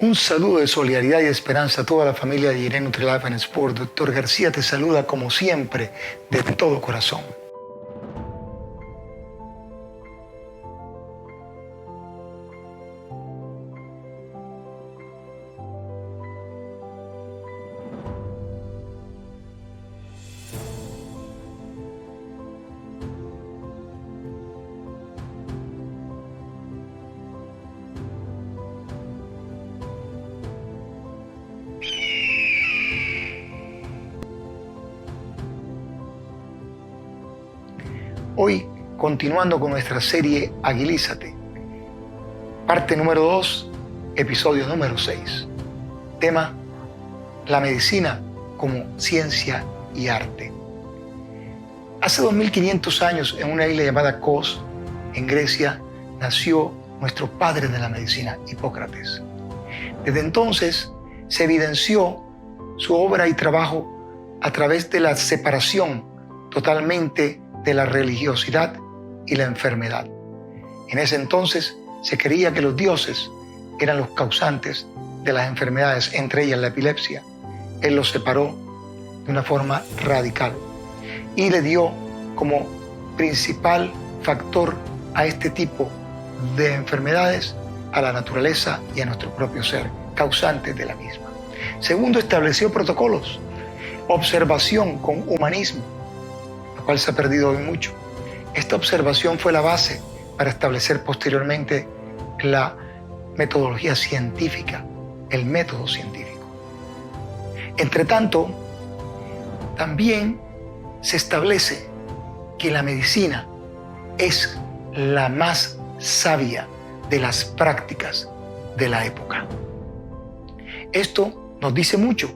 Un saludo de solidaridad y de esperanza a toda la familia de Irene Nutrilife and Sport. Doctor García te saluda como siempre de todo corazón. Hoy, continuando con nuestra serie Aguilízate, parte número 2, episodio número 6. Tema: la medicina como ciencia y arte. Hace 2500 años, en una isla llamada Kos, en Grecia, nació nuestro padre de la medicina, Hipócrates. Desde entonces se evidenció su obra y trabajo a través de la separación totalmente de la religiosidad y la enfermedad. En ese entonces se creía que los dioses eran los causantes de las enfermedades, entre ellas la epilepsia. Él los separó de una forma radical y le dio como principal factor a este tipo de enfermedades a la naturaleza y a nuestro propio ser, causantes de la misma. Segundo, estableció protocolos, observación con humanismo, lo cual se ha perdido hoy mucho. Esta observación fue la base para establecer posteriormente la metodología científica, el método científico. Entre tanto, también se establece que la medicina es la más sabia de las prácticas de la época. Esto nos dice mucho,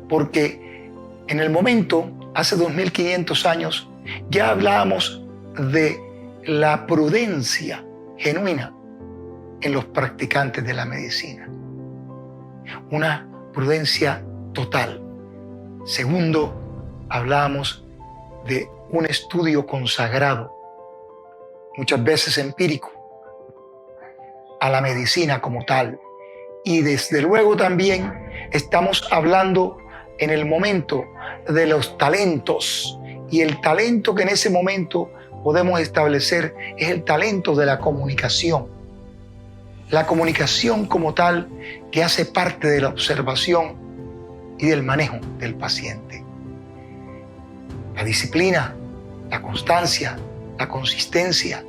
porque en el momento, hace 2500 años, ya hablábamos de la prudencia genuina en los practicantes de la medicina. Una prudencia total. Segundo, hablábamos de un estudio consagrado, muchas veces empírico, a la medicina como tal. Y desde luego también estamos hablando en el momento de los talentos, y el talento que en ese momento podemos establecer es el talento de la comunicación. La comunicación como tal, que hace parte de la observación y del manejo del paciente. La disciplina, la constancia, la consistencia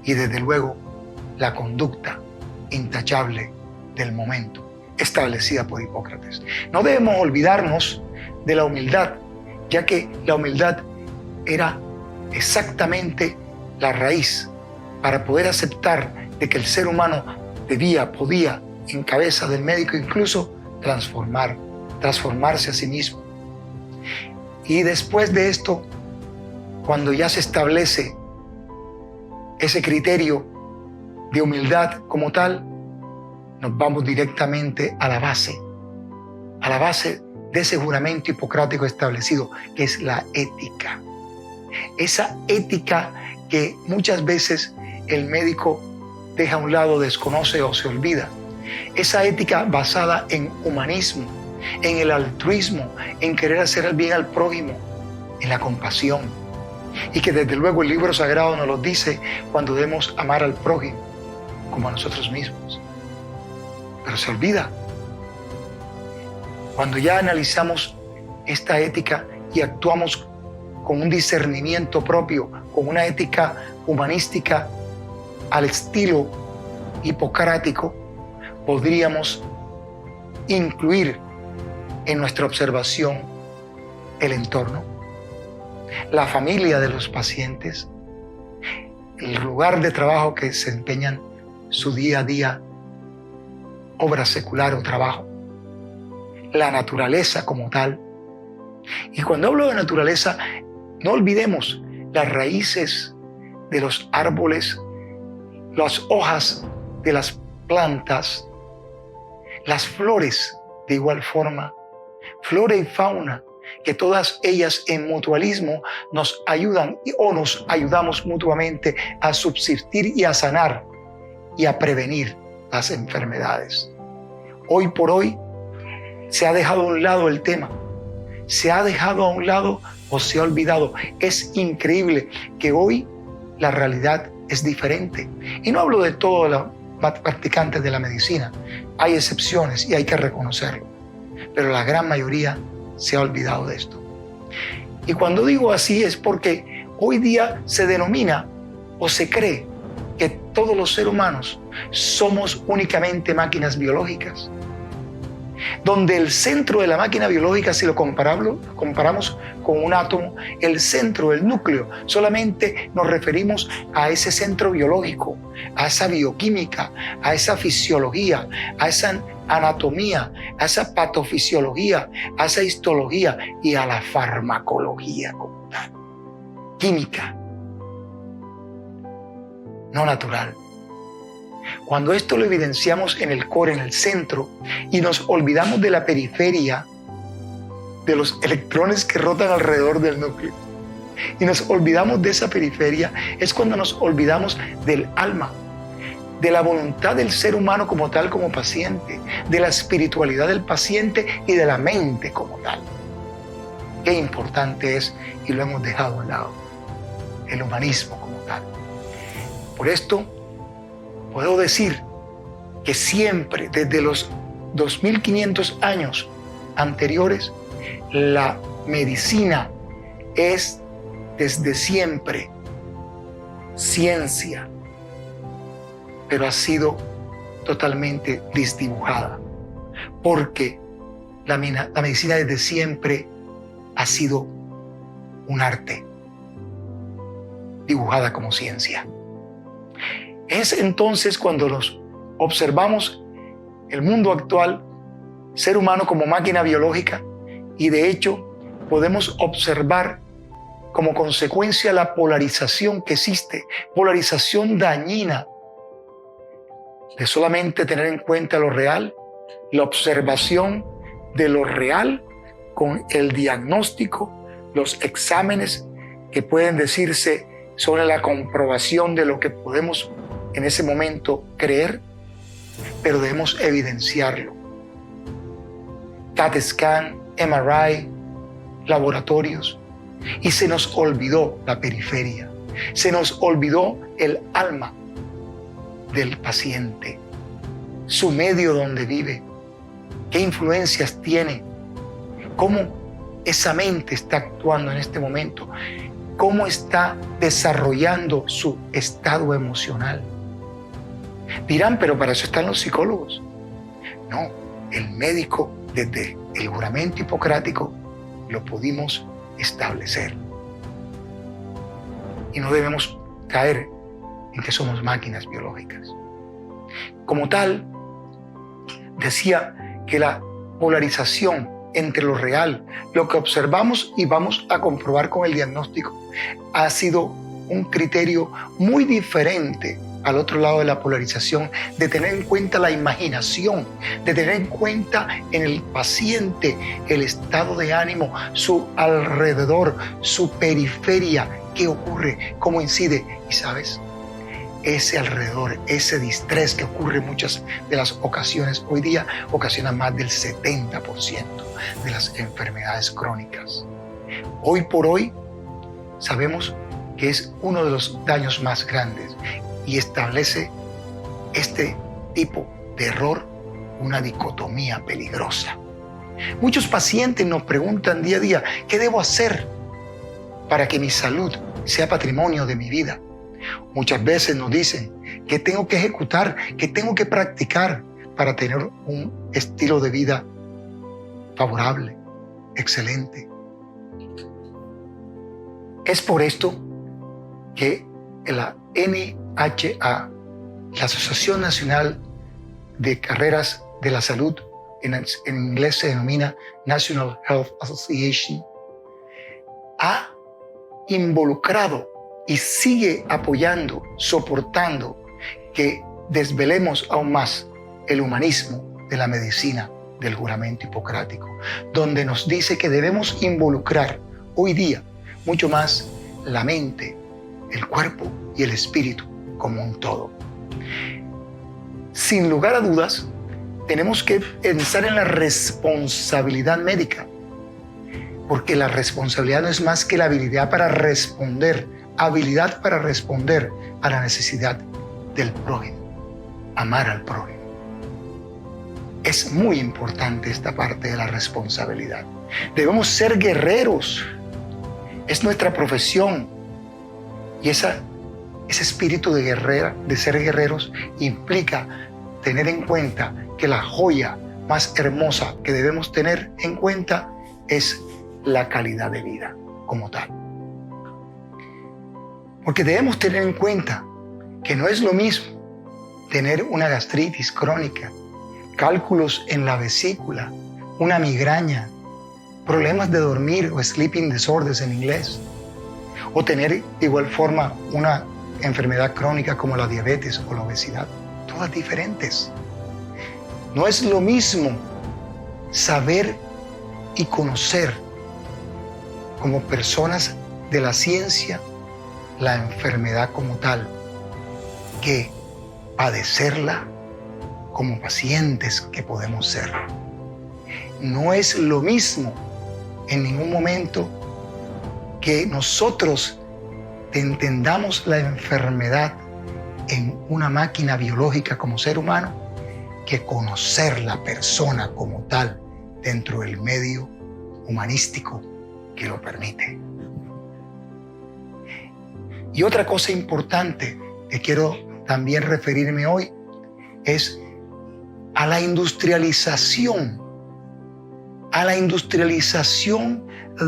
y desde luego la conducta intachable del momento establecida por Hipócrates. No debemos olvidarnos de la humildad, ya que la humildad era exactamente la raíz para poder aceptar de que el ser humano podía, en cabeza del médico, incluso transformarse a sí mismo. Y después de esto, cuando ya se establece ese criterio de humildad como tal, nos vamos directamente a la base de ese juramento hipocrático establecido, que es la ética. Esa ética que muchas veces el médico deja a un lado, desconoce o se olvida. Esa ética basada en humanismo, en el altruismo, en querer hacer el bien al prójimo, en la compasión. Y que desde luego el libro sagrado nos lo dice cuando debemos amar al prójimo como a nosotros mismos. Pero se olvida. Cuando ya analizamos esta ética y actuamos con un discernimiento propio, con una ética humanística al estilo hipocrático, podríamos incluir en nuestra observación el entorno, la familia de los pacientes, el lugar de trabajo que desempeñan su día a día, obra secular o trabajo, la naturaleza como tal. Y cuando hablo de naturaleza, no olvidemos las raíces de los árboles, las hojas de las plantas, las flores de igual forma, flora y fauna, que todas ellas en mutualismo nos ayudan o nos ayudamos mutuamente a subsistir y a sanar y a prevenir las enfermedades. Hoy por hoy se ha dejado a un lado el tema. Se ha dejado a un lado o se ha olvidado. Es increíble que hoy la realidad es diferente. Y no hablo de todos los practicantes de la medicina. Hay excepciones y hay que reconocerlo. Pero la gran mayoría se ha olvidado de esto. Y cuando digo así es porque hoy día se denomina o se cree que todos los seres humanos somos únicamente máquinas biológicas, donde el centro de la máquina biológica, si lo comparamos con un átomo, el centro, el núcleo, solamente nos referimos a ese centro biológico, a esa bioquímica, a esa fisiología, a esa anatomía, a esa patofisiología, a esa histología y a la farmacología como tal. Química, no natural. Cuando esto lo evidenciamos en el core, en el centro, y nos olvidamos de la periferia, de los electrones que rotan alrededor del núcleo, y nos olvidamos de esa periferia, es cuando nos olvidamos del alma, de la voluntad del ser humano como tal, como paciente, de la espiritualidad del paciente y de la mente como tal. Qué importante es, y lo hemos dejado a un lado, el humanismo como tal. Por esto, puedo decir que siempre, desde los 2500 años anteriores, la medicina es desde siempre ciencia, pero ha sido totalmente desdibujada, porque la medicina desde siempre ha sido un arte dibujada como ciencia. Es entonces cuando nos observamos el mundo actual, ser humano como máquina biológica, y de hecho podemos observar como consecuencia la polarización que existe, polarización dañina, de solamente tener en cuenta lo real, la observación de lo real con el diagnóstico, los exámenes que pueden decirse sobre la comprobación de lo que podemos en ese momento creer, pero debemos evidenciarlo. CAT scan, MRI, laboratorios. Y se nos olvidó la periferia, se nos olvidó el alma del paciente, su medio donde vive, qué influencias tiene, cómo esa mente está actuando en este momento, cómo está desarrollando su estado emocional. Dirán, pero para eso están los psicólogos. No, el médico desde el juramento hipocrático lo pudimos establecer. Y no debemos caer en que somos máquinas biológicas. Como tal, decía que la polarización entre lo real, lo que observamos y vamos a comprobar con el diagnóstico, ha sido un criterio muy diferente al otro lado de la polarización, de tener en cuenta la imaginación, de tener en cuenta en el paciente el estado de ánimo, su alrededor, su periferia, qué ocurre, cómo incide. Y sabes, ese alrededor, ese distrés que ocurre en muchas de las ocasiones hoy día, ocasiona más del 70% de las enfermedades crónicas. Hoy por hoy sabemos que es uno de los daños más grandes y establece este tipo de error una dicotomía peligrosa. Muchos pacientes nos preguntan día a día, ¿qué debo hacer para que mi salud sea patrimonio de mi vida? Muchas veces nos dicen, ¿qué tengo que ejecutar? ¿Qué tengo que practicar para tener un estilo de vida favorable, excelente? Es por esto que la NHA, la Asociación Nacional de Carreras de la Salud, en inglés se denomina National Health Association, ha involucrado y sigue apoyando, soportando que desvelemos aún más el humanismo de la medicina del juramento hipocrático, donde nos dice que debemos involucrar hoy día mucho más la mente, el cuerpo y el espíritu como un todo. Sin lugar a dudas, tenemos que pensar en la responsabilidad médica, porque la responsabilidad no es más que la habilidad para responder a la necesidad del prójimo, amar al prójimo. Es muy importante esta parte de la responsabilidad. Debemos ser guerreros. Es nuestra profesión. Y ese espíritu de ser guerreros implica tener en cuenta que la joya más hermosa que debemos tener en cuenta es la calidad de vida como tal. Porque debemos tener en cuenta que no es lo mismo tener una gastritis crónica, cálculos en la vesícula, una migraña, problemas de dormir o sleeping disorders en inglés, o tener de igual forma una enfermedad crónica como la diabetes o la obesidad, todas diferentes. No es lo mismo saber y conocer como personas de la ciencia la enfermedad como tal que padecerla como pacientes que podemos ser. No es lo mismo en ningún momento que nosotros entendamos la enfermedad en una máquina biológica como ser humano que conocer la persona como tal dentro del medio humanístico que lo permite. Y otra cosa importante que quiero también referirme hoy es a la industrialización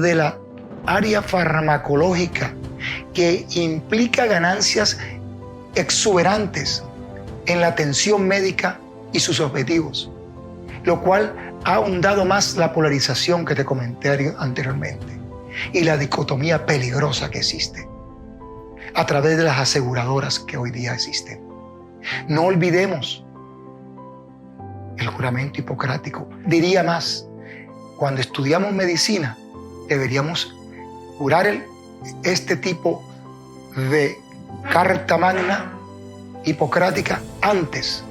de la área farmacológica, que implica ganancias exuberantes en la atención médica y sus objetivos, lo cual ha ahondado más la polarización que te comenté anteriormente y la dicotomía peligrosa que existe a través de las aseguradoras que hoy día existen. No olvidemos el juramento hipocrático. Diría más, cuando estudiamos medicina deberíamos jurar este tipo de carta magna hipocrática antes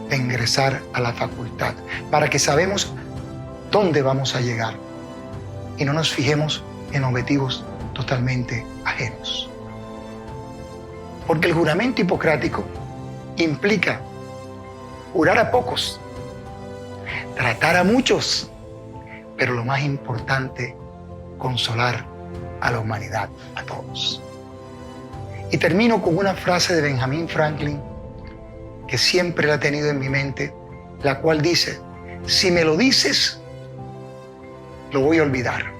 de ingresar a la facultad, para que sabemos dónde vamos a llegar y no nos fijemos en objetivos totalmente ajenos. Porque el juramento hipocrático implica jurar a pocos, tratar a muchos, pero lo más importante, consolar a la humanidad, a todos. Y termino con una frase de Benjamin Franklin que siempre la he tenido en mi mente, la cual dice: si me lo dices, lo voy a olvidar.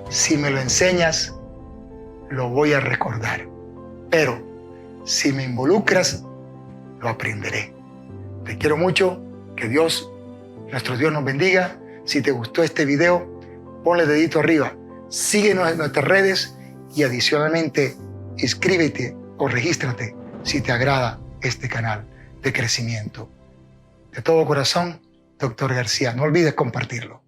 Si me lo enseñas, lo voy a recordar. Pero si me involucras, lo aprenderé. Te quiero mucho. Que Dios, nuestro Dios, nos bendiga. Si te gustó este video, ponle dedito arriba. Síguenos en nuestras redes y adicionalmente inscríbete o regístrate si te agrada este canal de crecimiento. De todo corazón, Dr. García. No olvides compartirlo.